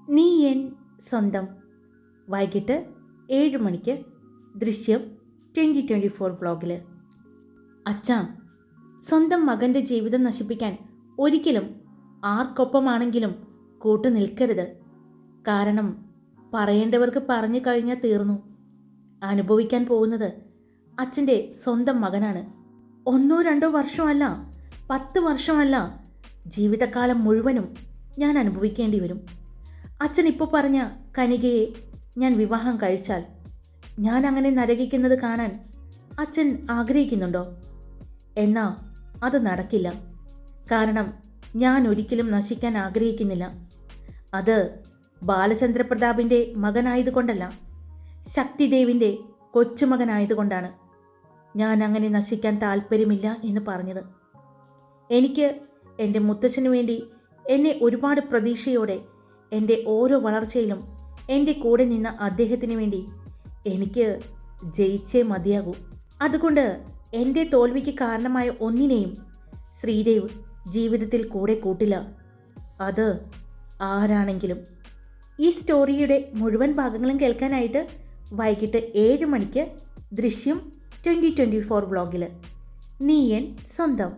നീ എൻ സ്വന്തം. വൈകിട്ട് 7 മണിക്ക് ദൃശ്യം 2024 വ്ളോഗിൽ. അച്ഛാ, സ്വന്തം മകൻ്റെ ജീവിതം നശിപ്പിക്കാൻ ഒരിക്കലും ആർക്കൊപ്പമാണെങ്കിലും കൂട്ടു നിൽക്കരുത്. കാരണം പറയേണ്ടവർക്ക് പറഞ്ഞു കഴിഞ്ഞാൽ തീർന്നു. അനുഭവിക്കാൻ പോകുന്നത് അച്ഛൻ്റെ സ്വന്തം മകനാണ്. 1-2 വർഷമല്ല, 10 വർഷമല്ല, ജീവിതകാലം മുഴുവനും ഞാൻ അനുഭവിക്കേണ്ടി വരും. അച്ഛൻ ഇപ്പോൾ പറഞ്ഞ കനികയെ ഞാൻ വിവാഹം കഴിച്ചാൽ ഞാൻ അങ്ങനെ നരകിക്കുന്നത് കാണാൻ അച്ഛൻ ആഗ്രഹിക്കുന്നുണ്ടോ? എന്നാൽ അത് നടക്കില്ല. കാരണം ഞാൻ ഒരിക്കലും നശിക്കാൻ ആഗ്രഹിക്കുന്നില്ല. അത് ബാലചന്ദ്രപ്രതാപിൻ്റെ മകനായതുകൊണ്ടല്ല, ശക്തിദേവിൻ്റെ കൊച്ചുമകനായതുകൊണ്ടാണ് ഞാൻ അങ്ങനെ നശിക്കാൻ താല്പര്യമില്ല എന്ന് പറഞ്ഞത്. എനിക്ക് എൻ്റെ മുത്തശ്ശനു വേണ്ടി എന്നെ ഒരുപാട് പ്രതീക്ഷയോടെ എൻ്റെ ഓരോ വളർച്ചയിലും എൻ്റെ കൂടെ നിന്ന അദ്ദേഹത്തിന് വേണ്ടി എനിക്ക് ജയിച്ചേ മതിയാകൂ. അതുകൊണ്ട് എൻ്റെ തോൽവിക്ക് കാരണമായ ഒന്നിനെയും ശ്രീദേവ് ജീവിതത്തിൽ കൂടെ കൂട്ടില്ല, അത് ആരാണെങ്കിലും. ഈ സ്റ്റോറിയുടെ മുഴുവൻ ഭാഗങ്ങളും കേൾക്കാനായിട്ട് വൈകിട്ട് 7 മണിക്ക് ദൃശ്യം 2024 വ്ളോഗിൽ. നീ എൻ സ്വന്തം.